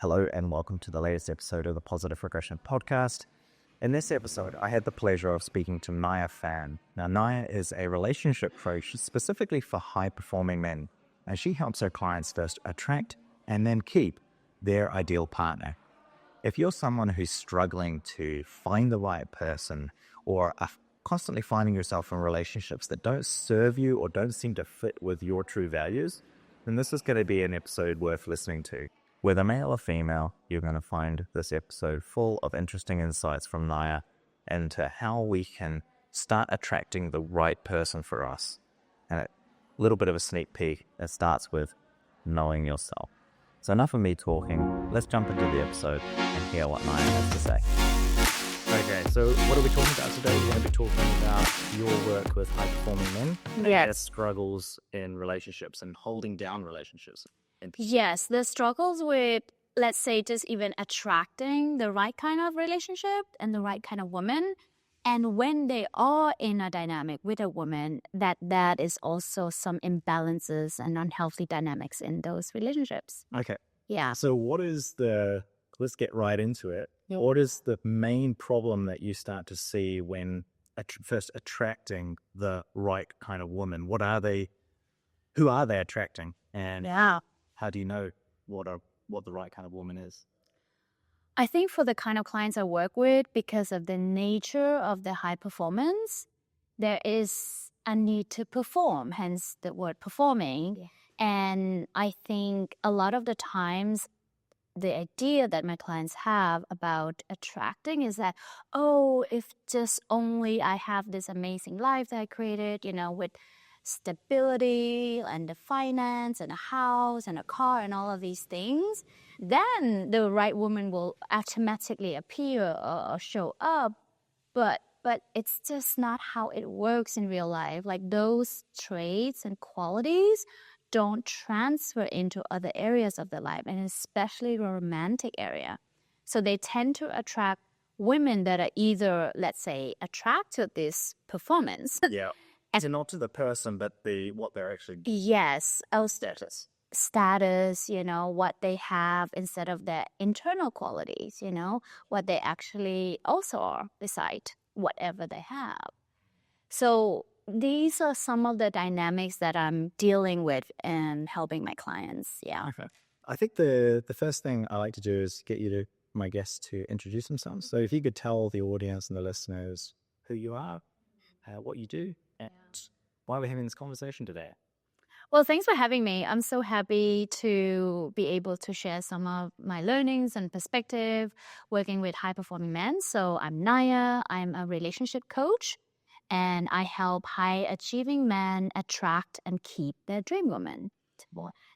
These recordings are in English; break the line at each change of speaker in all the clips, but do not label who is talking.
Hello and welcome to the latest episode of the Positive Regression Podcast. In this episode, I had the pleasure of speaking to Nyah Pham. Now, Nyah is a relationship coach specifically for high-performing men, and she helps her clients first attract and then keep their ideal partner. If you're someone who's struggling to find the right person or are constantly finding yourself in relationships that don't serve you or don't seem to fit with your true values, then this is going to be an episode worth listening to. Whether male or female, you're going to find this episode full of interesting insights from Nyah into how we can start attracting the right person for us. And a little bit of a sneak peek, it starts with knowing yourself. So enough of me talking, let's jump into the episode and hear what Nyah has to say. Okay, so what are we talking about today? We're going to be talking about your work with high-performing men and their struggles in relationships and holding down relationships.
Yes, the struggles with, let's say, just even attracting the right kind of relationship and the right kind of woman. And when they are in a dynamic with a woman, that is also some imbalances and unhealthy dynamics in those relationships.
Okay.
Yeah.
So let's get right into it.
Yeah.
What is the main problem that you start to see when first attracting the right kind of woman? Who are they attracting? And how do you know what the right kind of woman is?
I think for the kind of clients I work with, because of the nature of the high performance, there is a need to perform, hence the word performing. Yeah. And I think a lot of the times, the idea that my clients have about attracting is that, if just only I have this amazing life that I created, with stability and the finance and a house and a car and all of these things, then the right woman will automatically appear or show up. But it's just not how it works in real life. Like, those traits and qualities don't transfer into other areas of their life, and especially the romantic area. So they tend to attract women that are either, let's say, attracted to this performance.
Yeah. So not to the person, but what they're actually...
Yes. Status, what they have instead of their internal qualities, what they actually also are beside whatever they have. So these are some of the dynamics that I'm dealing with and helping my clients. Yeah.
Okay. I think the first thing I like to do is get my guests to introduce themselves. So if you could tell the audience and the listeners who you are, what you do, and why we're having this conversation today.
Well, thanks for having me. I'm so happy to be able to share some of my learnings and perspective working with high-performing men. So I'm Nyah. I'm a relationship coach, and I help high-achieving men attract and keep their dream woman.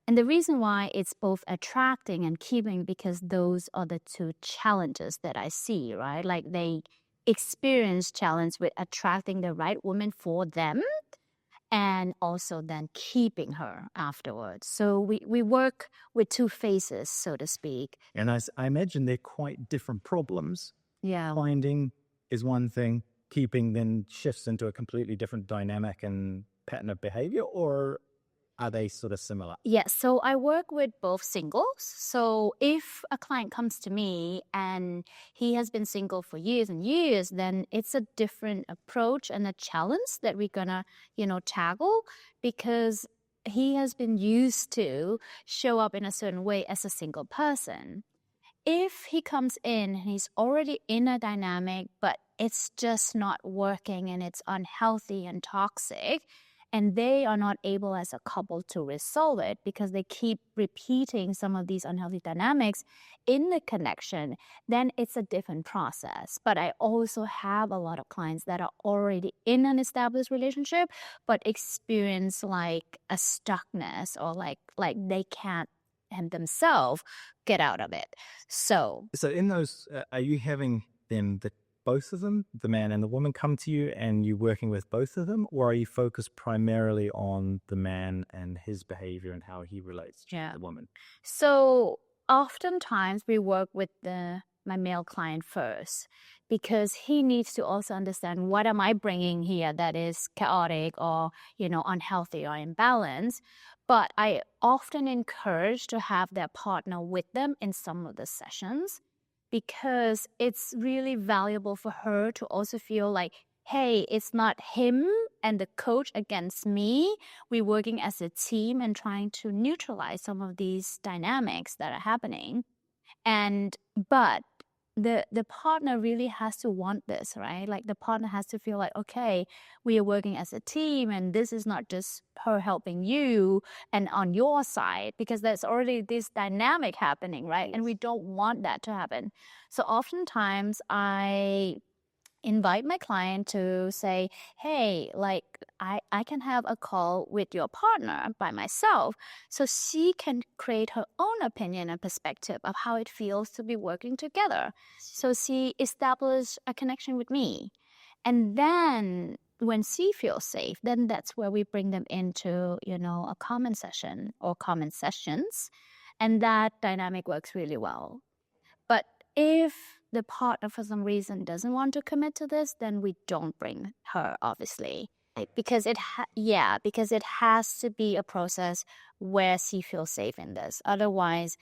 And the reason why it's both attracting and keeping, because those are the two challenges that I see, right? Like, they experience challenge with attracting the right woman for them and also then keeping her afterwards. So we work with two phases, so to speak.
And I imagine they're quite different problems.
Yeah.
Finding is one thing, keeping then shifts into a completely different dynamic and pattern of behavior, or are they sort of similar?
Yes. So I work with both singles. So if a client comes to me and he has been single for years and years, then it's a different approach and a challenge that we're going to, tackle, because he has been used to show up in a certain way as a single person. If he comes in and he's already in a dynamic, but it's just not working and it's unhealthy and toxic, and they are not able as a couple to resolve it because they keep repeating some of these unhealthy dynamics in the connection, then it's a different process. But I also have a lot of clients that are already in an established relationship, but experience like a stuckness or like they can't themselves get out of it. So
in those, are you having then both of them, the man and the woman, come to you and you're working with both of them, or are you focused primarily on the man and his behavior and how he relates to the woman?
So oftentimes we work with my male client first, because he needs to also understand, what am I bringing here that is chaotic or, unhealthy or imbalanced? But I often encourage to have their partner with them in some of the sessions because it's really valuable for her to also feel like, hey, it's not him and the coach against me. We're working as a team and trying to neutralize some of these dynamics that are happening. But the partner really has to want this, right? Like the partner has to feel like, okay, we are working as a team and this is not just her helping you and on your side, because there's already this dynamic happening, right? And we don't want that to happen. So oftentimes I invite my client to say, hey, like I can have a call with your partner by myself so she can create her own opinion and perspective of how it feels to be working together. So she established a connection with me. And then when she feels safe, then that's where we bring them into, a common session or common sessions. And that dynamic works really well. But if the partner for some reason doesn't want to commit to this, then we don't bring her, obviously. Because it has to be a process where she feels safe in this. Otherwise,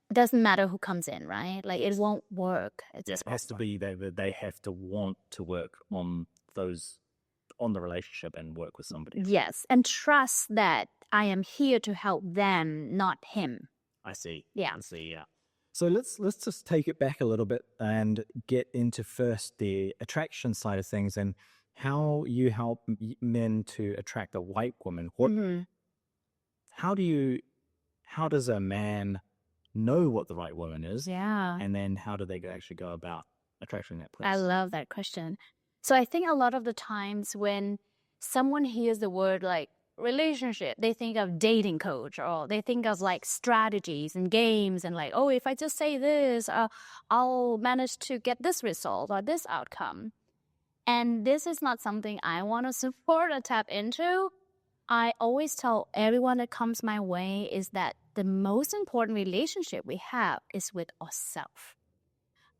it doesn't matter who comes in, right? Like it won't work.
It has to be that they have to want to work on the relationship and work with somebody.
Yes, and trust that I am here to help them, not him.
I see.
Yeah.
I see. Yeah. So let's just take it back a little bit and get into first the attraction side of things and how you help men to attract a white woman. How does a man know what the right woman is?
Yeah.
And then how do they actually go about attracting that person?
I love that question. So I think a lot of the times when someone hears the word like relationship, they think of dating coach, or they think of like strategies and games and like, oh, if I just say this, I'll manage to get this result or this outcome. And this is not something I want to support or tap into. I always tell everyone that comes my way is that the most important relationship we have is with ourselves.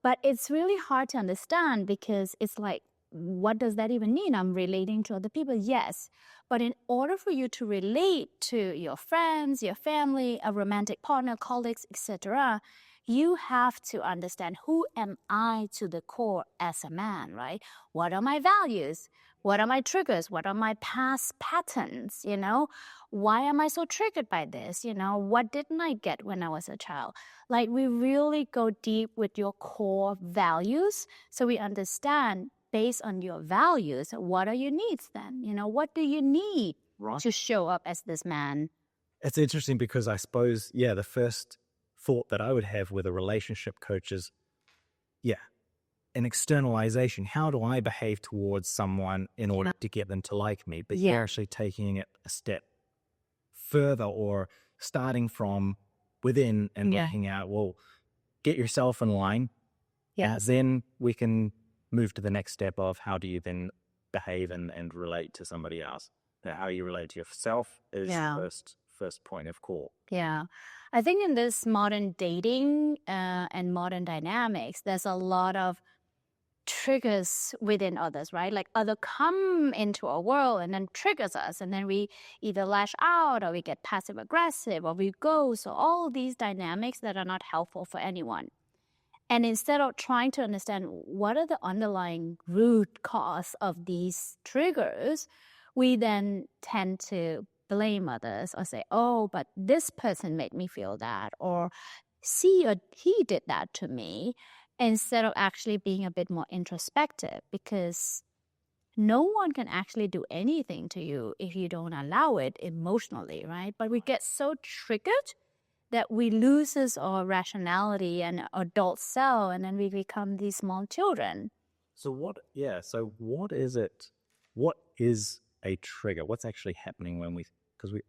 But it's really hard to understand because it's like, what does that even mean? I'm relating to other people. Yes. But in order for you to relate to your friends, your family, a romantic partner, colleagues, etc., you have to understand, who am I to the core as a man, right? What are my values? What are my triggers? What are my past patterns? Why am I so triggered by this? What didn't I get when I was a child? Like we really go deep with your core values so we understand, based on your values, what are your needs then? What do you need to show up as this man?
It's interesting because I suppose, the first thought that I would have with a relationship coach is, an externalization. How do I behave towards someone in order to get them to like me? But you're actually taking it a step further or starting from within and looking at, well, get yourself in line. Then we can move to the next step of how do you then behave and relate to somebody else. How you relate to yourself is first point of call.
Yeah. I think in this modern dating and modern dynamics, there's a lot of triggers within others, right? Like other come into our world and then triggers us, and then we either lash out or we get passive aggressive or we go. So all these dynamics that are not helpful for anyone. And instead of trying to understand what are the underlying root cause of these triggers, we then tend to blame others or say, oh, but this person made me feel that, or she or he did that to me, instead of actually being a bit more introspective, because no one can actually do anything to you if you don't allow it emotionally, right? But we get so triggered that we lose our rationality and adult self, and then we become these small children.
So what is it? What is a trigger? What's actually happening when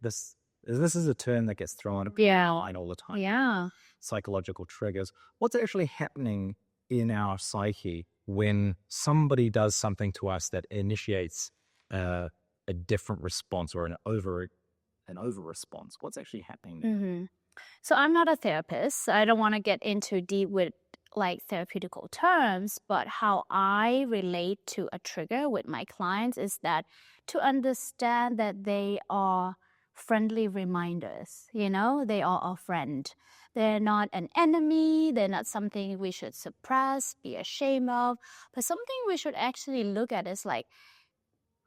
this is a term that gets thrown online all the time.
Yeah.
Psychological triggers. What's actually happening in our psyche when somebody does something to us that initiates a different response or an over response? What's actually happening there?
Mm-hmm. So I'm not a therapist. I don't want to get into deep with like therapeutical terms, but how I relate to a trigger with my clients is that to understand that they are friendly reminders. They are our friend. They're not an enemy. They're not something we should suppress, be ashamed of, but something we should actually look at as like,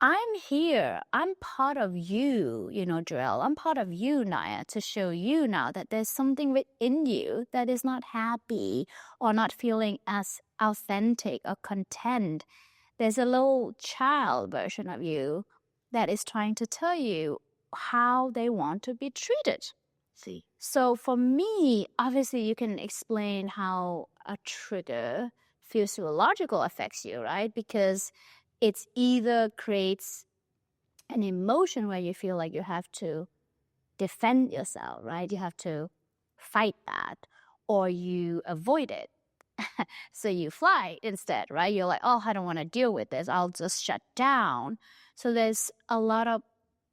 I'm here. I'm part of you, Joelle. I'm part of you, Nyah, to show you now that there's something within you that is not happy or not feeling as authentic or content. There's a little child version of you that is trying to tell you how they want to be treated.
See.
So for me, obviously you can explain how a trigger physiological affects you, right? Because it's either creates an emotion where you feel like you have to defend yourself, right? You have to fight that, or you avoid it. So you fly instead, right? You're like, oh, I don't want to deal with this. I'll just shut down. So there's a lot of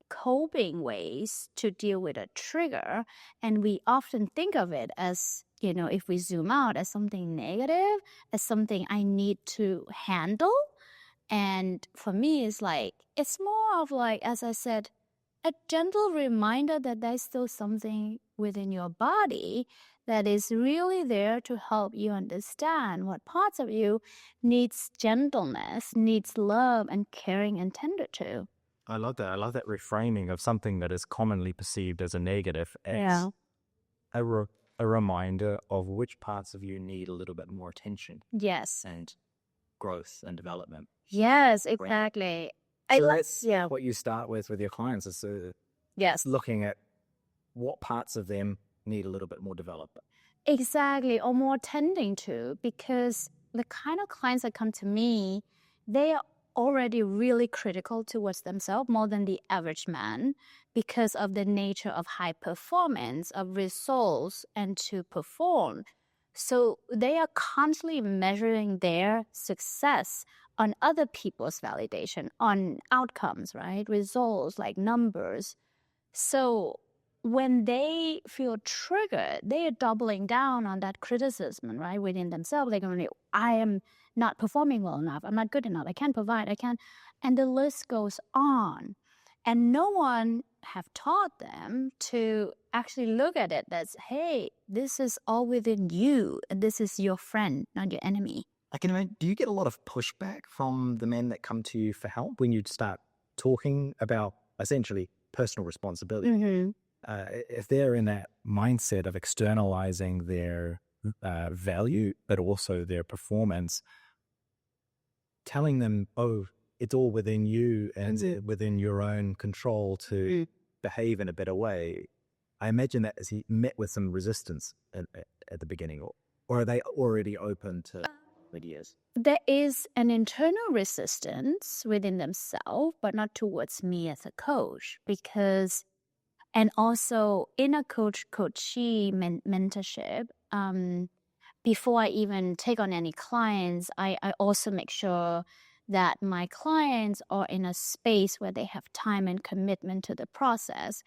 coping ways to deal with a trigger. And we often think of it as, if we zoom out, as something negative, as something I need to handle. And for me, it's more of like, as I said, a gentle reminder that there's still something within your body that is really there to help you understand what parts of you needs gentleness, needs love and caring and tender to.
I love that. I love that reframing of something that is commonly perceived as a negative as a reminder of which parts of you need a little bit more attention.
Yes.
And growth and development.
Yes, exactly.
So that's what you start with your clients is looking at what parts of them need a little bit more development.
Exactly, or more tending to, because the kind of clients that come to me, they are already really critical towards themselves more than the average man because of the nature of high performance, of results, and to perform. So they are constantly measuring their success on other people's validation, on outcomes, right? Results like numbers. So when they feel triggered, they are doubling down on that criticism, right, within themselves. They're going, I am not performing well enough. I'm not good enough. I can't provide. I can't. And the list goes on. And no one have taught them to actually look at it as, hey, this is all within you. And this is your friend, not your enemy.
I can imagine, do you get a lot of pushback from the men that come to you for help when you start talking about essentially personal responsibility?
Mm-hmm.
If they're in that mindset of externalizing their value, but also their performance, telling them, oh, it's all within you and within your own control to behave in a better way. I imagine that is he met with some resistance at the beginning, or are they already open to ideas?
There is an internal resistance within themselves, but not towards me as a coach, because, and also in a coachee mentorship, before I even take on any clients, I also make sure that my clients are in a space where they have time and commitment to the process.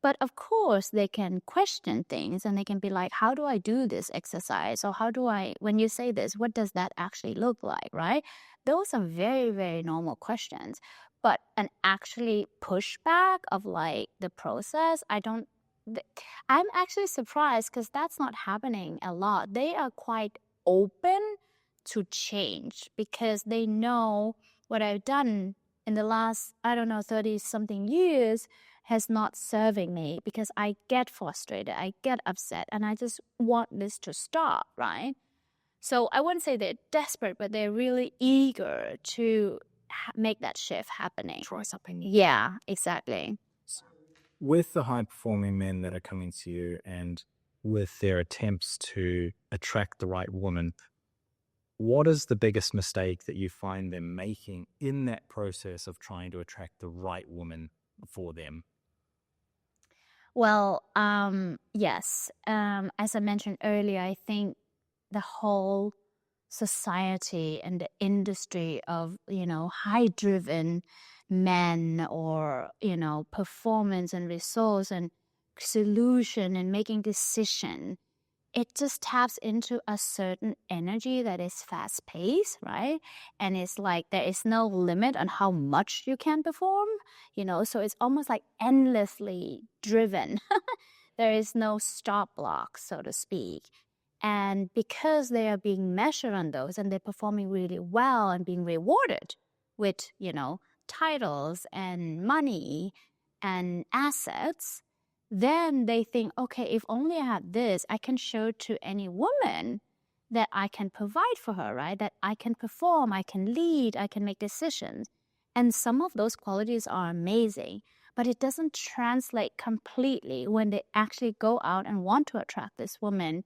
But of course, they can question things and they can be like, how do I do this exercise? Or how do I, when you say this, what does that actually look like, right? Those are very, very normal questions. But an actually pushback of like the process, I'm actually surprised because that's not happening a lot. They are quite open to change because they know what I've done in the last, 30-something years has not serving me because I get frustrated, I get upset, and I just want this to stop, right? So I wouldn't say they're desperate, but they're really eager to make that shift happening.
Try something.
Yeah, exactly.
With the high-performing men that are coming to you and with their attempts to attract the right woman, what is the biggest mistake that you find them making in that process of trying to attract the right woman for them?
Well, yes. As I mentioned earlier, I think the whole society and the industry of, high-driven men or, performance and results and solution and making decision it just taps into a certain energy that is fast paced, right? And it's like there is no limit on how much you can perform, so it's almost like endlessly driven. There is no stop block, so to speak. And because they are being measured on those and they're performing really well and being rewarded with, titles and money and assets, then they think, okay, if only I had this, I can show to any woman that I can provide for her, right? That I can perform, I can lead, I can make decisions. And some of those qualities are amazing, but it doesn't translate completely when they actually go out and want to attract this woman,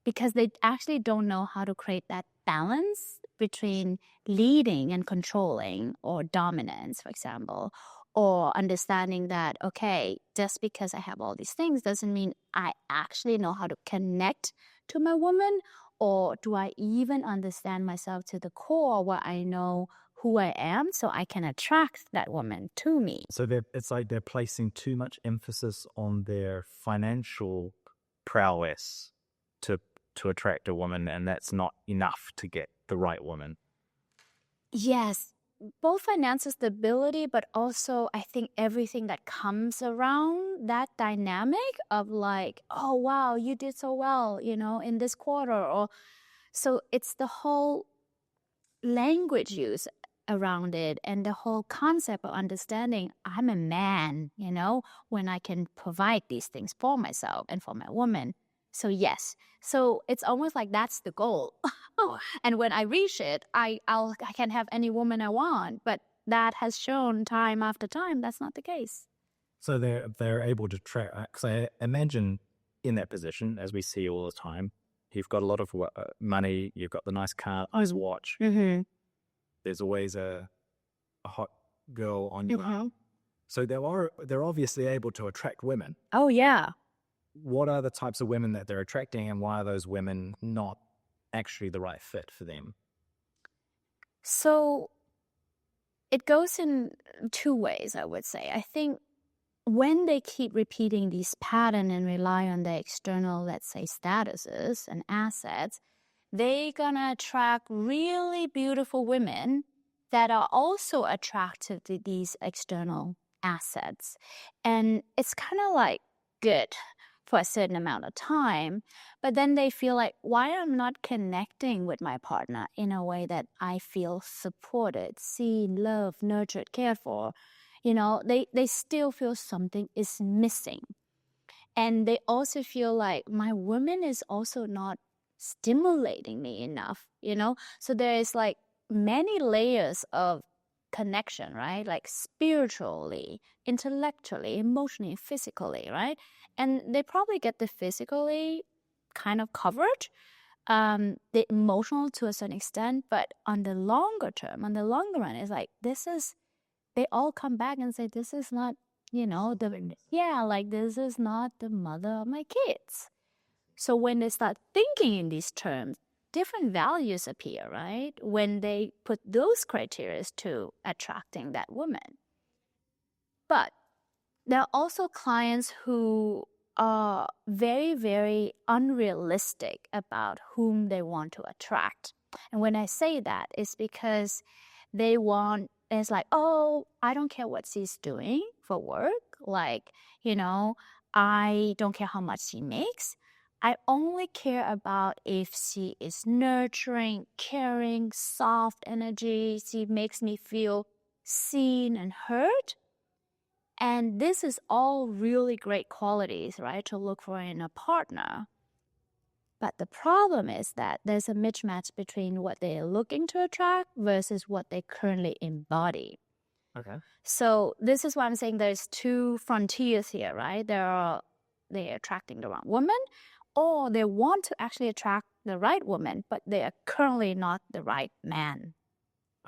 because they actually don't know how to create that balance between leading and controlling, or dominance, for example, or understanding that, okay, just because I have all these things doesn't mean I actually know how to connect to my woman, or do I even understand myself to the core where I know who I am so I can attract that woman to me.
So it's like they're placing too much emphasis on their financial prowess to attract a woman, and that's not enough to get the right woman.
Yes, both financial stability, but also I think everything that comes around that dynamic of like, oh, wow, you did so well, in this quarter. Or so it's the whole language use around it and the whole concept of understanding I'm a man, when I can provide these things for myself and for my woman. So yes, so it's almost like that's the goal. And when I reach it, I can have any woman I want, but that has shown time after time that's not the case.
So they're able to track, because I imagine in that position, as we see all the time, you've got a lot of money, you've got the nice car, nice watch.
Mm-hmm.
There's always a hot girl on your arm. So they're obviously able to attract women.
Oh, yeah.
What are the types of women that they're attracting, and why are those women not actually the right fit for them?
So it goes in two ways, I would say. I think when they keep repeating these patterns and rely on their external, let's say, statuses and assets, they're gonna attract really beautiful women that are also attracted to these external assets. And it's kind of like good for a certain amount of time, but then they feel like, why I'm not connecting with my partner in a way that I feel supported, seen, loved, nurtured, cared for. They still feel something is missing. And they also feel like my woman is also not stimulating me enough, So there is like many layers of connection, right? Like spiritually, intellectually, emotionally, physically, right? And they probably get the physically kind of covered, the emotional to a certain extent, but on the longer term, on the longer run, it's like they all come back and say, this is not, this is not the mother of my kids. So when they start thinking in these terms, different values appear, right? When they put those criteria to attracting that woman. But there are also clients who are very, very unrealistic about whom they want to attract. And when I say that, it's because it's like, oh, I don't care what she's doing for work. Like, I don't care how much she makes. I only care about if she is nurturing, caring, soft energy. She makes me feel seen and heard. And this is all really great qualities, right, to look for in a partner. But the problem is that there's a mismatch between what they're looking to attract versus what they currently embody.
Okay.
So this is why I'm saying there's two frontiers here, right? They're attracting the wrong woman, or they want to actually attract the right woman, but they are currently not the right man.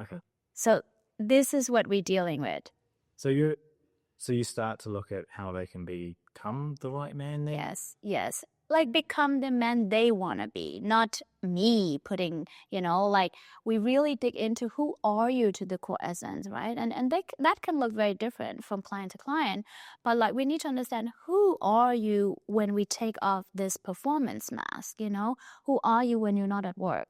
Okay.
So this is what we're dealing with.
So you start to look at how they can become the right man then?
Yes. like become the man they want to be, not me putting, like we really dig into who are you to the core essence, right? And that can look very different from client to client, but like we need to understand who are you when we take off this performance mask, who are you when you're not at work?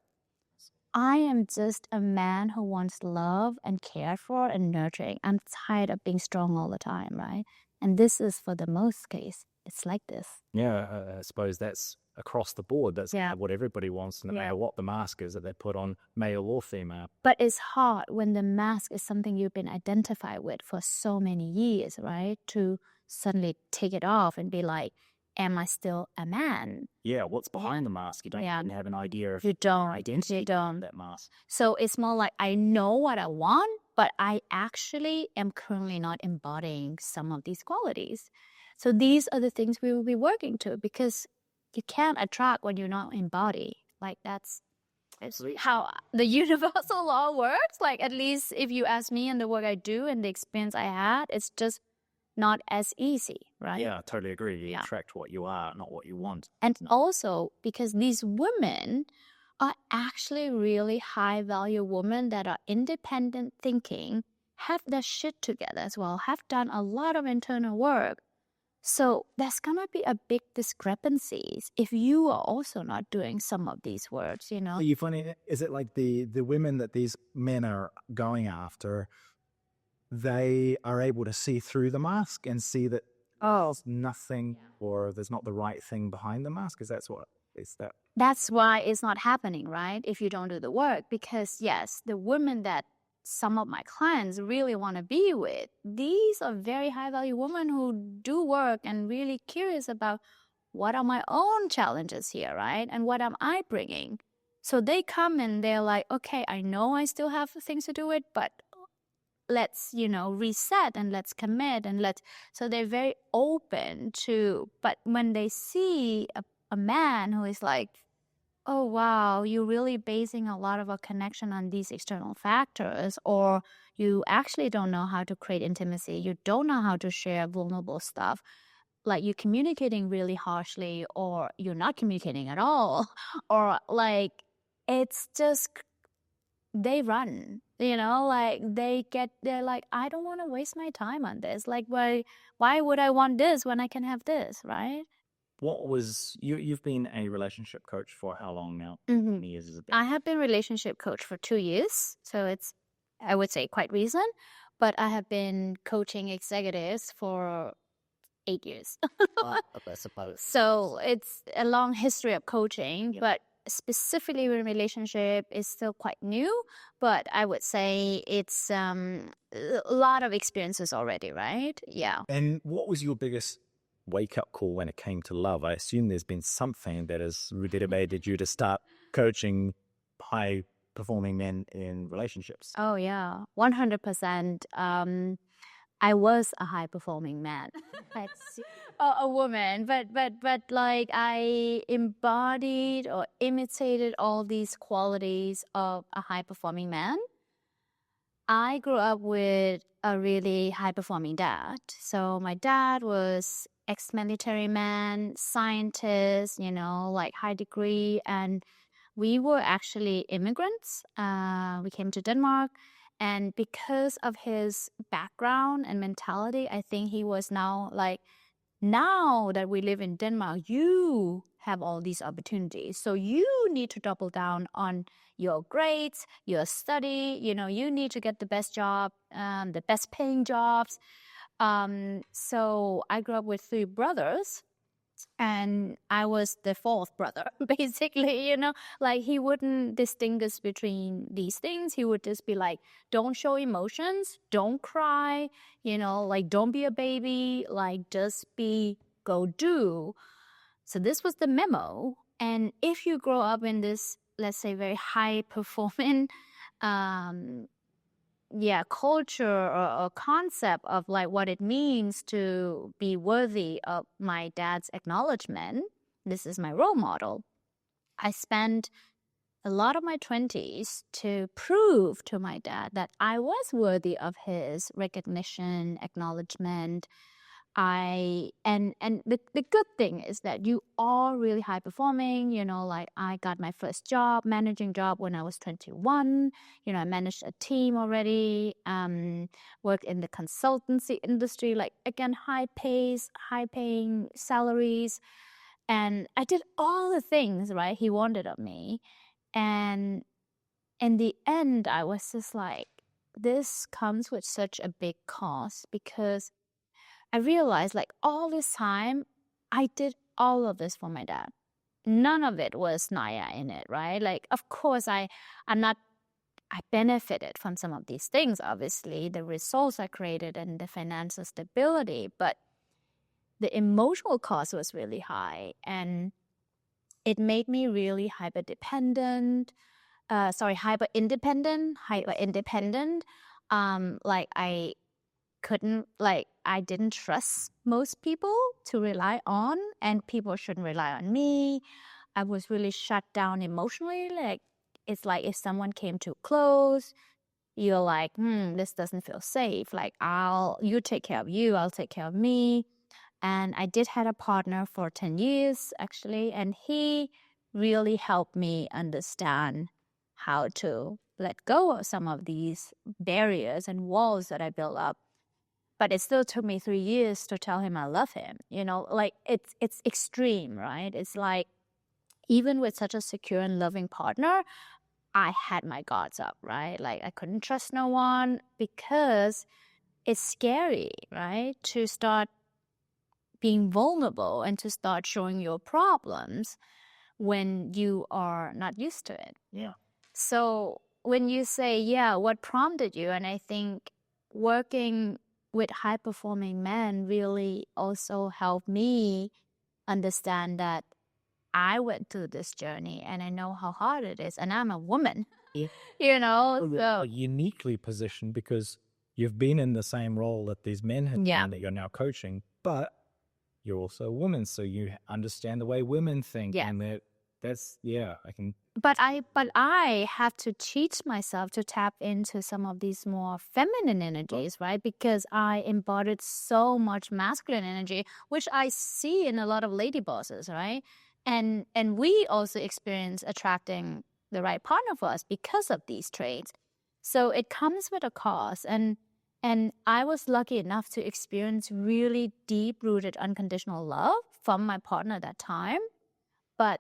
I am just a man who wants love and cared for and nurturing. I'm tired of being strong all the time, right? And this is for the most case. It's like this.
Yeah, I suppose that's across the board. That's
Yeah.
what everybody wants, no matter what the mask is that they put on, male or female.
But it's hard when the mask is something you've been identified with for so many years, right? To suddenly take it off and be like, am I still a man?
Yeah, what's behind the mask? You don't even have an idea of
You don't.
identity
You don't.
that mask.
So it's more like I know what I want, but I actually am currently not embodying some of these qualities. So these are the things we will be working to, because you can't attract what you're not embody. Like that's how the universal law works. Like at least if you ask me and the work I do and the experience I had, it's just not as easy, right?
Yeah, I totally agree. You attract what you are, not what you want.
And also because these women are actually really high value women that are independent thinking, have their shit together as well, have done a lot of internal work. So there's going to be a big discrepancies if you are also not doing some of these works,
Are you funny? Is it like the women that these men are going after, they are able to see through the mask and see that there's nothing or there's not the right thing behind the mask? Is that what is that?
That's why it's not happening, right? If you don't do the work, because yes, the women that some of my clients really want to be with, these are very high value women who do work and really curious about what are my own challenges here, right? And what am I bringing? So they come and they're like, okay, I know I still have things to do with, but let's, reset and let's commit and so they're very open to, but when they see a man who is like, oh, wow, you're really basing a lot of a connection on these external factors, or you actually don't know how to create intimacy. You don't know how to share vulnerable stuff. Like you're communicating really harshly, or you're not communicating at all, or like it's just, they run, like they're like, I don't want to waste my time on this. Like, why would I want this when I can have this, right?
What was you've been a relationship coach for how long now? How many years has it been?
I have been relationship coach for 2 years, so it's, I would say, quite recent. But I have been coaching executives for 8 years.
I suppose.
So it's a long history of coaching, but specifically with relationship is still quite new. But I would say it's a lot of experiences already, right? Yeah.
And what was your biggest wake-up call when it came to love? I assume there's been something that has motivated you to start coaching high-performing men in relationships.
Oh, yeah, 100%. I was a high-performing man, a woman, but like I embodied or imitated all these qualities of a high-performing man. I grew up with a really high-performing dad. So my dad was ex-military man, scientist, like high degree. And we were actually immigrants. We came to Denmark. And because of his background and mentality, I think he was now like, now that we live in Denmark, you have all these opportunities. So you need to double down on your grades, your study. You need to get the best job, the best paying jobs. So I grew up with 3 brothers, and I was the 4th brother, basically, like he wouldn't distinguish between these things. He would just be like, don't show emotions, don't cry, like don't be a baby, like just go do. So this was the memo. And if you grow up in this, let's say, very high performing culture or concept of like what it means to be worthy of my dad's acknowledgement, this is my role model. I spent a lot of my 20s to prove to my dad that I was worthy of his recognition, acknowledgement. the good thing is that you are really high performing, like I got my first managing job when I was 21. I managed a team already, worked in the consultancy industry, like again, high paying salaries. And I did all the things, right, he wanted of me. And in the end, I was just like, this comes with such a big cost, because I realized like all this time, I did all of this for my dad. None of it was Nyah in it, right? Like, of course, I benefited from some of these things, obviously, the results I created and the financial stability, but the emotional cost was really high, and it made me really hyper independent. Like I didn't trust most people to rely on, and people shouldn't rely on me. I was really shut down emotionally. Like, it's like if someone came too close, you're like, this doesn't feel safe. Like, you take care of you, I'll take care of me. And I did have a partner for 10 years, actually, and he really helped me understand how to let go of some of these barriers and walls that I built up. But it still took me 3 years to tell him I love him. Like it's extreme, right? It's like, even with such a secure and loving partner, I had my guards up, right? Like I couldn't trust no one, because it's scary, right? To start being vulnerable and to start showing your problems when you are not used to it.
Yeah.
So when you say, what prompted you? And I think working with high-performing men really also helped me understand that I went through this journey and I know how hard it is. And I'm a woman, so
Uniquely positioned because you've been in the same role that these men have been that you're now coaching, but you're also a woman, so you understand the way women think.
Yeah.
And I can.
But I have to teach myself to tap into some of these more feminine energies, right? Because I embodied so much masculine energy, which I see in a lot of lady bosses, right? And we also experience attracting the right partner for us because of these traits. So it comes with a cost. And I was lucky enough to experience really deep-rooted unconditional love from my partner at that time. But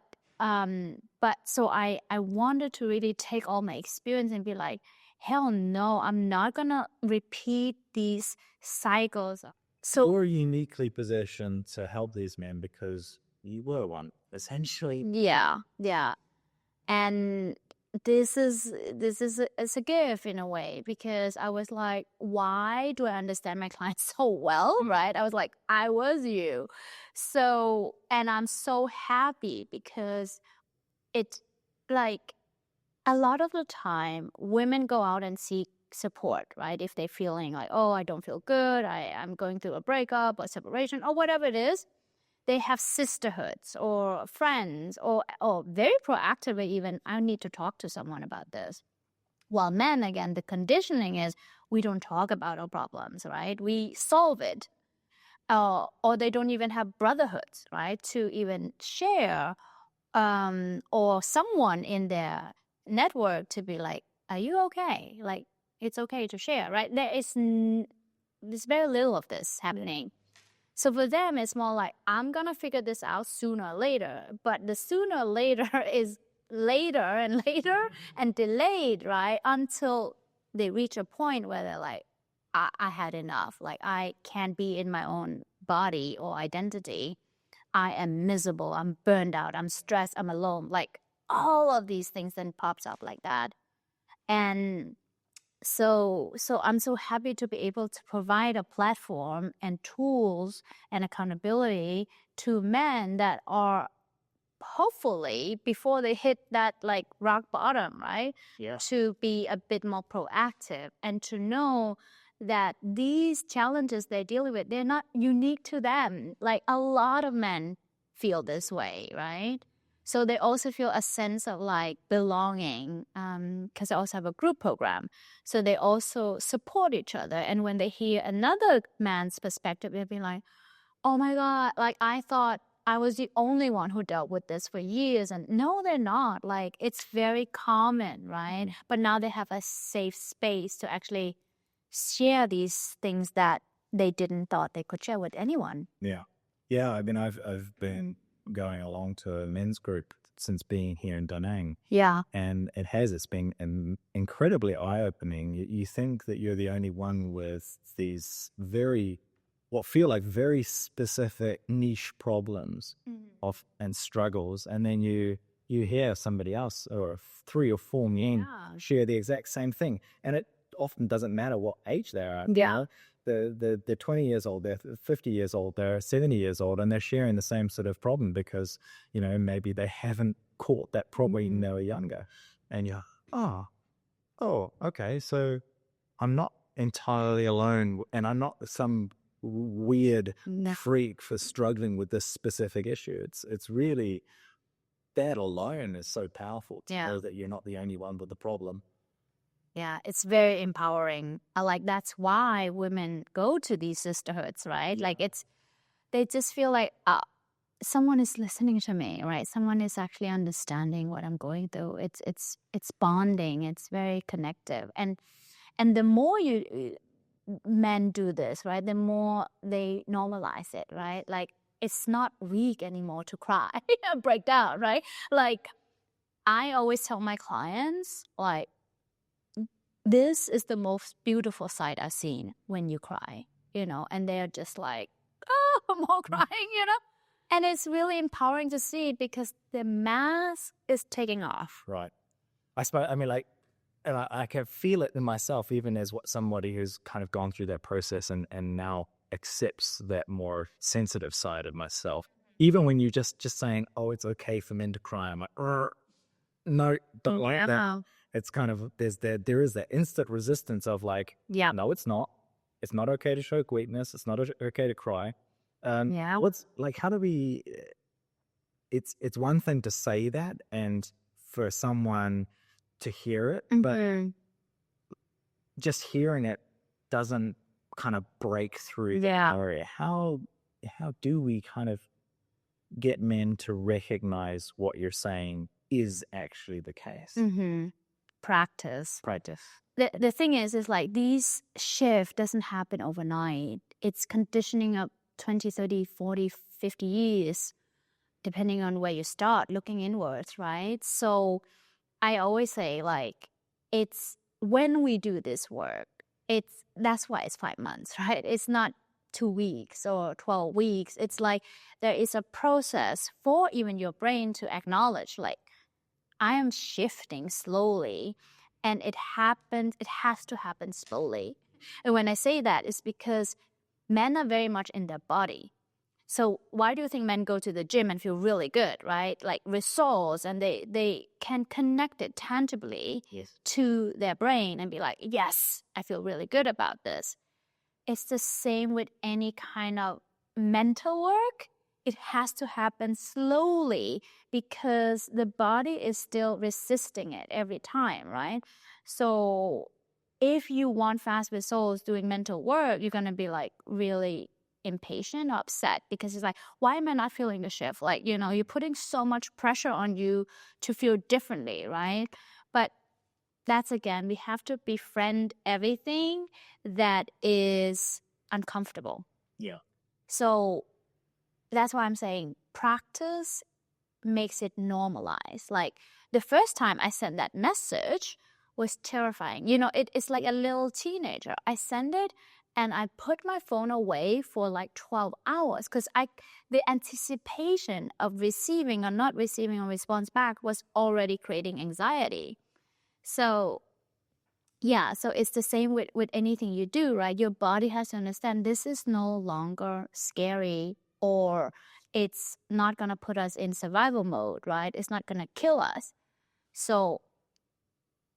so I wanted to really take all my experience and be like, hell no, I'm not gonna repeat these cycles. So
You're uniquely positioned to help these men because you were one, essentially.
yeah. And it's a gift in a way, because I was like, why do I understand my clients so well, right? I was like, I was you. So, and I'm so happy, because it's like a lot of the time women go out and seek support, right? If they're feeling like, oh, I don't feel good, I'm going through a breakup or separation or whatever it is, they have sisterhoods or friends or very proactively even, I need to talk to someone about this. While men, again, the conditioning is we don't talk about our problems, right? We solve it. Or they don't even have brotherhoods, right? To even share, or someone in their network to be like, are you okay? Like, it's okay to share, right? There's very little of this happening. So for them, it's more like, I'm going to figure this out sooner or later. But the sooner or later is later and later and delayed, right? Until they reach a point where they're like, I had enough. Like, I can't be in my own body or identity. I am miserable. I'm burned out. I'm stressed. I'm alone. Like, all of these things then pops up like that. And so I'm so happy to be able to provide a platform and tools and accountability to men that are hopefully, before they hit that like rock bottom, right?
Yeah.
To be a bit more proactive and to know that these challenges they're dealing with, they're not unique to them. Like, a lot of men feel this way, right? So they also feel a sense of like belonging, because I also have a group program. So they also support each other. And when they hear another man's perspective, they'll be like, oh my God, like I thought I was the only one who dealt with this for years. And no, they're not. Like it's very common, right? But now they have a safe space to actually share these things that they didn't thought they could share with anyone.
Yeah. Yeah. I mean, I've been going along to a men's group since being here in Da Nang.
Yeah.
And it's been incredibly eye-opening. You think that you're the only one with these what feel like very specific niche problems and struggles. And then you hear somebody else or 3 or 4 men share the exact same thing. And it often doesn't matter what age they are.
Yeah.
They're 20 years old, they're 50 years old, they're 70 years old, and they're sharing the same sort of problem because, maybe they haven't caught that problem when they were younger. And you're, oh, okay, so I'm not entirely alone, and I'm not some weird freak for struggling with this specific issue. It's really, that alone is so powerful to know that you're not the only one with the problem.
Yeah, it's very empowering. That's why women go to these sisterhoods, right? Like they just feel like someone is listening to me, right? Someone is actually understanding what I'm going through. It's bonding. It's very connective, and the more men do this, right, the more they normalize it, right? Like it's not weak anymore to cry and break down, right? Like I always tell my clients, like, this is the most beautiful sight I've seen when you cry, and they're just like, oh, more crying, And it's really empowering to see because the mask is taking off.
Right. I suppose, and I can feel it in myself, even as somebody who's kind of gone through that process and now accepts that more sensitive side of myself. Even when you're just saying, oh, it's okay for men to cry, I'm like, no, don't like that. It's kind of, there is that instant resistance of like, no, it's not. It's not okay to show weakness. It's not okay to cry. What's like, how do we, it's one thing to say that and for someone to hear it, but just hearing it doesn't kind of break through the barrier. How do we kind of get men to recognize what you're saying is actually the case?
Practice. The thing is like these shift doesn't happen overnight. It's conditioning of 20, 30, 40, 50 years, depending on where you start looking inwards, right? So I always say like, it's when we do this work, that's why it's 5 months, right? It's not 2 weeks or 12 weeks. It's like there is a process for even your brain to acknowledge like, I am shifting slowly, and it has to happen slowly. And when I say that, it's because men are very much in their body. So why do you think men go to the gym and feel really good, right? Like results, and they can connect it tangibly to their brain and be like, yes, I feel really good about this. It's the same with any kind of mental work. It has to happen slowly because the body is still resisting it every time, right? So if you want fast results doing mental work, you're going to be like really impatient or upset because it's like, why am I not feeling the shift? Like, you're putting so much pressure on you to feel differently, right? But that's again, we have to befriend everything that is uncomfortable.
Yeah.
So that's why I'm saying practice makes it normalized. Like the first time I sent that message was terrifying. It's like a little teenager. I sent it and I put my phone away for like 12 hours because the anticipation of receiving or not receiving a response back was already creating anxiety. So so it's the same with anything you do, right? Your body has to understand this is no longer scary, or it's not going to put us in survival mode, right? It's not going to kill us. So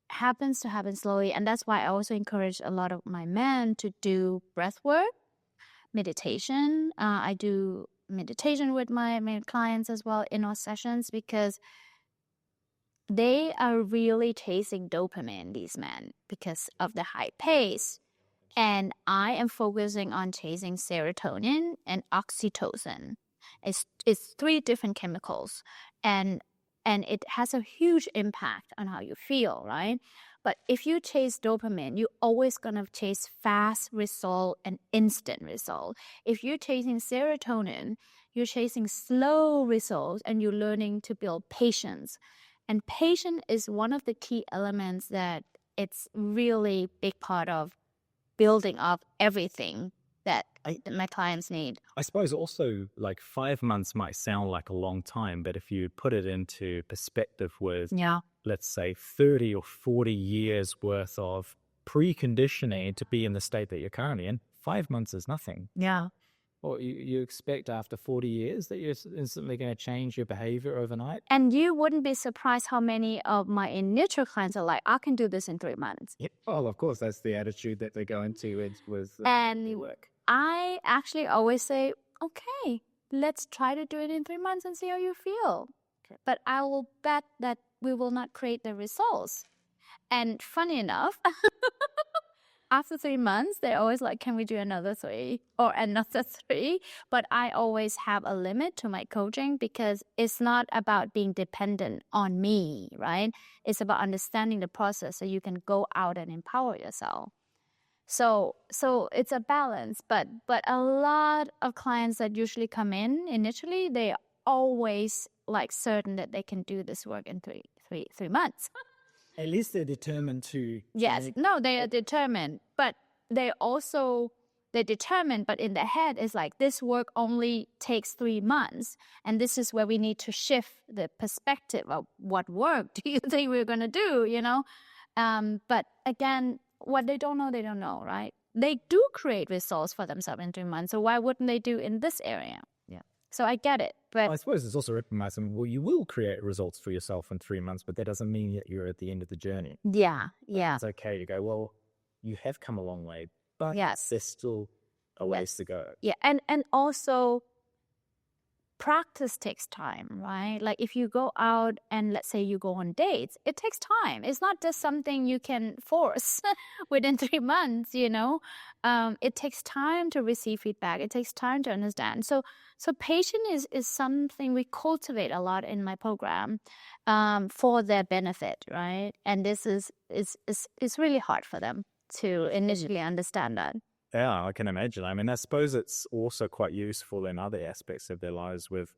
happens to happen slowly. And that's why I also encourage a lot of my men to do breath work, meditation. I do meditation with my clients as well in our sessions because they are really chasing dopamine, these men, because of the high pace. And I am focusing on chasing serotonin and oxytocin. It's three different chemicals, and it has a huge impact on how you feel, right? But if you chase dopamine, you're always going to chase fast result and instant result. If you're chasing serotonin, you're chasing slow results, and you're learning to build patience. And patience is one of the key elements that it's really big part of building up everything that my clients need.
I suppose also like 5 months might sound like a long time, but if you put it into perspective with, let's say, 30 or 40 years worth of preconditioning to be in the state that you're currently in, 5 months is nothing.
Yeah.
Or you expect after 40 years that you're instantly going to change your behavior overnight?
And you wouldn't be surprised how many of my initial clients are like, I can do this in 3 months.
Yeah. Well, of course, that's the attitude that they go into with
And
work.
I actually always say, okay, let's try to do it in 3 months and see how you feel.
Okay.
But I will bet that we will not create the results. And funny enough, after 3 months, they're always like, can we do another 3 or another 3? But I always have a limit to my coaching because it's not about being dependent on me, right? It's about understanding the process so you can go out and empower yourself. So it's a balance, but a lot of clients that usually come in initially, they are always like certain that they can do this work in three months.
At least they're determined to.
Yes, no, they are determined, but they're determined, but in their head is like, this work only takes 3 months. And this is where we need to shift the perspective of what work do you think we're going to do, you know? But again, what they don't know, right? They do create results for themselves in 3 months. So why wouldn't they do in this area?
Yeah.
So I get it. But
I suppose it's also recognizing, well, you will create results for yourself in 3 months, but that doesn't mean that you're at the end of the journey.
Yeah.
It's okay to go, well, you have come a long way, but there's still a ways to go.
Yeah. And also, practice takes time, right? Like if you go out and let's say you go on dates, it takes time. It's not just something you can force within 3 months, you know. It takes time to receive feedback. It takes time to understand. So patience is something we cultivate a lot in my program for their benefit, right? And this is really hard for them to initially understand that.
Yeah, I can imagine. I mean, I suppose it's also quite useful in other aspects of their lives with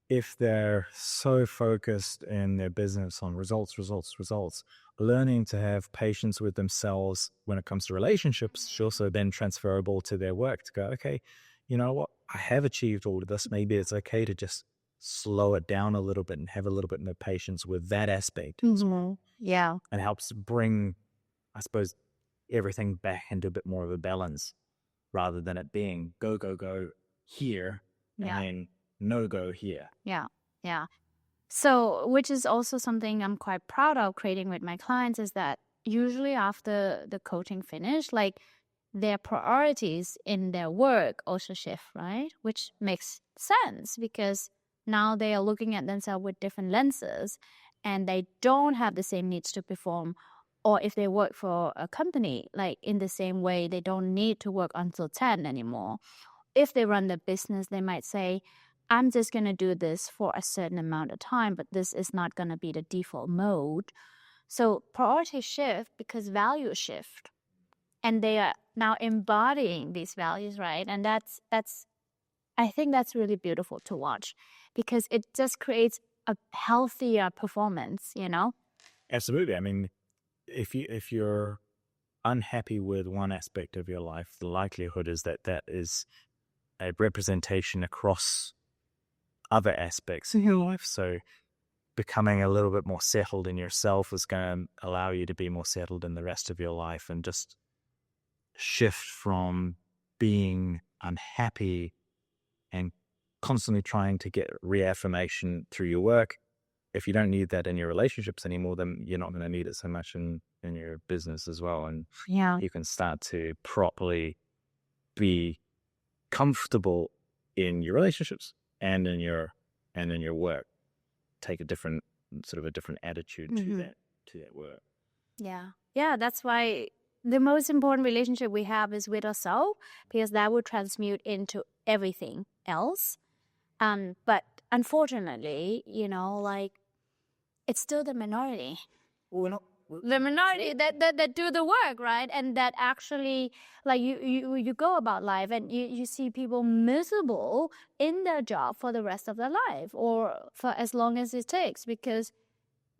if they're so focused in their business on results, learning to have patience with themselves when it comes to relationships is also then transferable to their work to go, okay, you know what? I have achieved all of this. Maybe it's okay to just slow it down a little bit and have a little bit more patience with that aspect.
Mm-hmm. Yeah.
And helps bring, I suppose, everything back into a bit more of a balance rather than it being go here and then no go here.
Yeah. So, which is also something I'm quite proud of creating with my clients is that usually after the coaching finish, like their priorities in their work also shift, right? Which makes sense because now they are looking at themselves with different lenses and they don't have the same needs to perform. Or if they work for a company, like in the same way, they don't need to work until 10 anymore. If they run the business, they might say, I'm just going to do this for a certain amount of time, but this is not going to be the default mode. So priorities shift because values shift. And they are now embodying these values, right? And I think that's really beautiful to watch because it just creates a healthier performance, you know?
Absolutely. I mean, if you're unhappy with one aspect of your life, the likelihood is that is a representation across other aspects of your life. So becoming a little bit more settled in yourself is going to allow you to be more settled in the rest of your life and just shift from being unhappy and constantly trying to get reaffirmation through your work. If you don't need that in your relationships anymore, then you're not going to need it so much in your business as well. And you can start to properly be comfortable in your relationships and in your work. Take a different attitude to that work.
Yeah. That's why the most important relationship we have is with ourselves, because that will transmute into everything else. But unfortunately, like, it's still the minority.
We're not.
The minority that do the work, right? And that actually, like, you go about life and you see people miserable in their job for the rest of their life, or for as long as it takes, because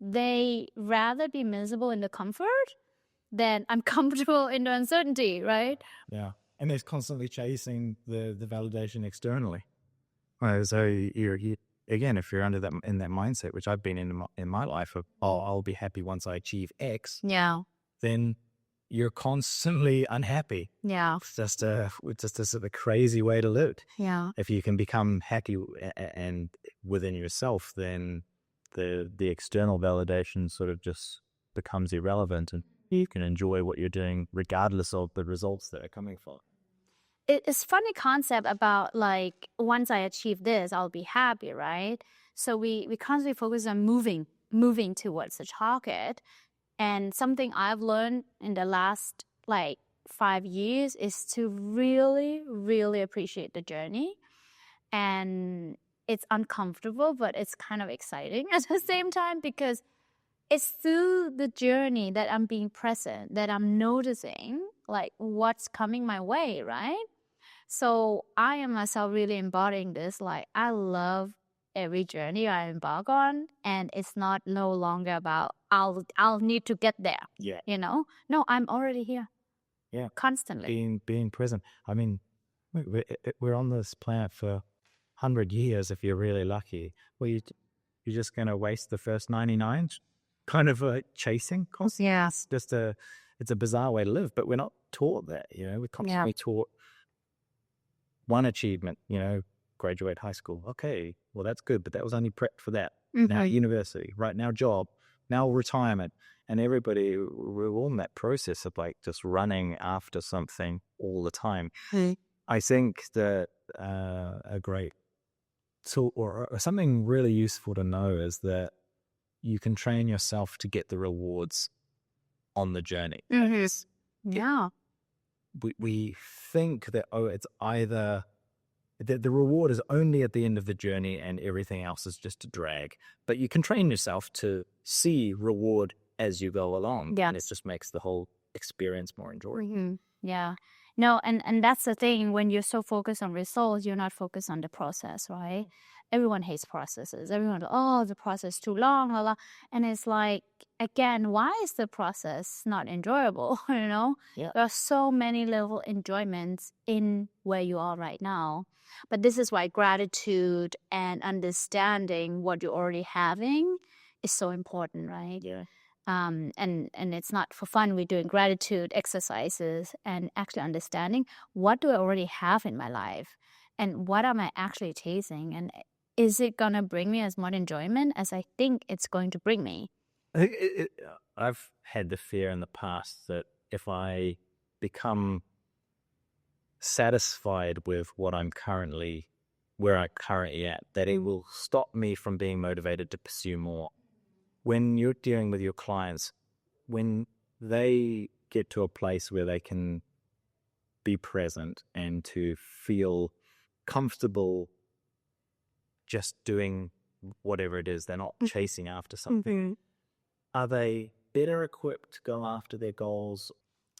they rather be miserable in the comfort than uncomfortable in the uncertainty, right?
Yeah. And there's constantly chasing the validation externally. So you again, if you're in that mindset, which I've been in my life of, I'll be happy once I achieve X.
Yeah.
Then you're constantly unhappy.
Yeah.
It's just a sort of crazy way to live.
Yeah.
If you can become happy and within yourself, then the external validation sort of just becomes irrelevant, and you can enjoy what you're doing regardless of the results that are coming from.
It's funny concept about, like, once I achieve this, I'll be happy, right? So we constantly focus on moving towards the target. And something I've learned in the last, like, 5 years is to really, really appreciate the journey. And it's uncomfortable, but it's kind of exciting at the same time, because it's through the journey that I'm being present, that I'm noticing, like, what's coming my way, right? So I am myself really embodying this. Like, I love every journey I embark on, and it's not no longer about I'll need to get there.
Yeah.
No, I'm already here.
Yeah.
Constantly.
Being present. I mean, we're on this planet for 100 years if you're really lucky. Well, you're just going to waste the first 99 kind of chasing constantly.
Yeah.
It's a bizarre way to live, but we're not taught that. We're constantly taught one achievement, graduate high school. Okay, well, that's good, but that was only prep for that.
Mm-hmm.
Now university, right now job, now retirement. And everybody, we're all in that process of, like, just running after something all the time.
Mm-hmm.
I think that a great tool or something really useful to know is that you can train yourself to get the rewards on the journey.
Mm-hmm. Yeah.
We think that, it's either the reward is only at the end of the journey and everything else is just a drag. But you can train yourself to see reward as you go along.
Yeah.
And it just makes the whole experience more enjoyable.
Mm-hmm. Yeah. No, and that's the thing. When you're so focused on results, you're not focused on the process, right? Everyone hates processes. Everyone, the process is too long, blah, blah. And it's like, again, why is the process not enjoyable?
Yeah.
There are so many little enjoyments in where you are right now. But this is why gratitude and understanding what you're already having is so important, right?
Yeah.
And it's not for fun. We're doing gratitude exercises and actually understanding, what do I already have in my life, and what am I actually chasing, and is it gonna bring me as much enjoyment as I think it's going to bring me?
I've had the fear in the past that if I become satisfied with where I'm currently at, that it will stop me from being motivated to pursue more. When you're dealing with your clients, when they get to a place where they can be present and to feel comfortable just doing whatever it is, they're not chasing after something. Are they better equipped to go after their goals?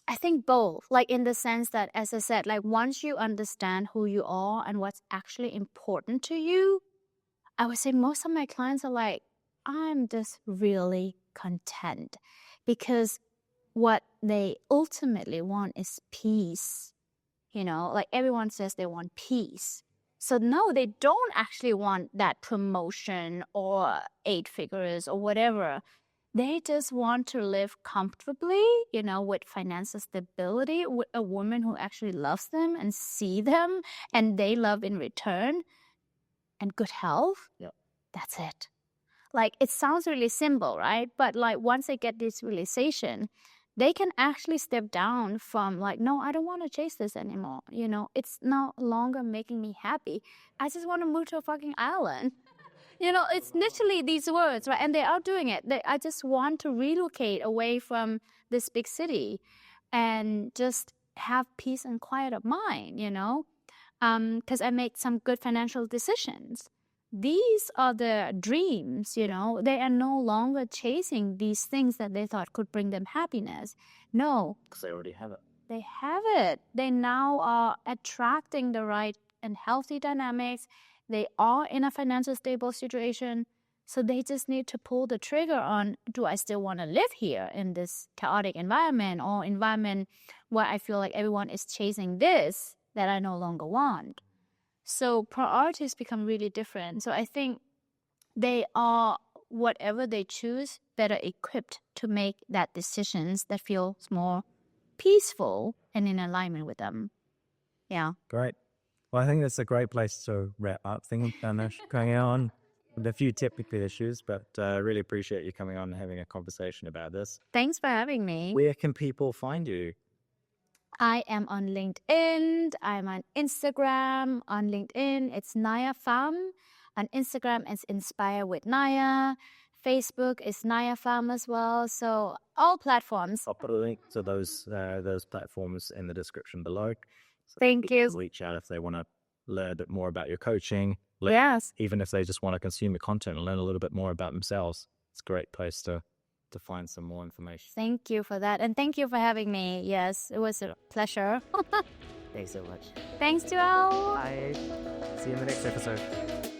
I think both, like, in the sense that, as I said, like, once you understand who you are and what's actually important to you, I would say most of my clients are like, I'm just really content, because what they ultimately want is peace. Like, everyone says they want peace. So no, they don't actually want that promotion or 8 figures or whatever. They just want to live comfortably, with financial stability, with a woman who actually loves them and see them and they love in return, and good health.
Yep.
That's it. Like, it sounds really simple, right? But, like, once they get this realization, they can actually step down from, like, no, I don't want to chase this anymore. It's no longer making me happy. I just want to move to a fucking island. It's literally these words, right? And they are doing it. I just want to relocate away from this big city. and just have peace and quiet of mind, because I made some good financial decisions. These are the dreams, they are no longer chasing these things that they thought could bring them happiness. No,
Because they already have it.
they have it. They now are attracting the right and healthy dynamics. They are in a financially stable situation. So they just need to pull the trigger on, do I still want to live here in this chaotic environment or environment where I feel like everyone is chasing this that I no longer want? So priorities become really different. So I think they are, whatever they choose, better equipped to make that decisions that feels more peaceful and in alignment with them. Yeah.
Great. Well, I think that's a great place to wrap up. Going on with a few technical issues, but really appreciate you coming on and having a conversation about this.
Thanks for having me.
Where can people find you?
I am on LinkedIn. I'm on Instagram. On LinkedIn, it's Nyah Pham. On Instagram, it's Inspire with Nyah. Facebook is Nyah Pham as well. So all platforms.
I'll put a link to those platforms in the description below. So
Thank you.
Reach out if they want to learn a bit more about your coaching.
Yes.
Even if they just want to consume your content and learn a little bit more about themselves. It's a great place to find some more information.
Thank you for that. And thank you for having me. Yes, it was a pleasure.
Thanks so much.
Thanks to all.
Bye. See you in the next episode.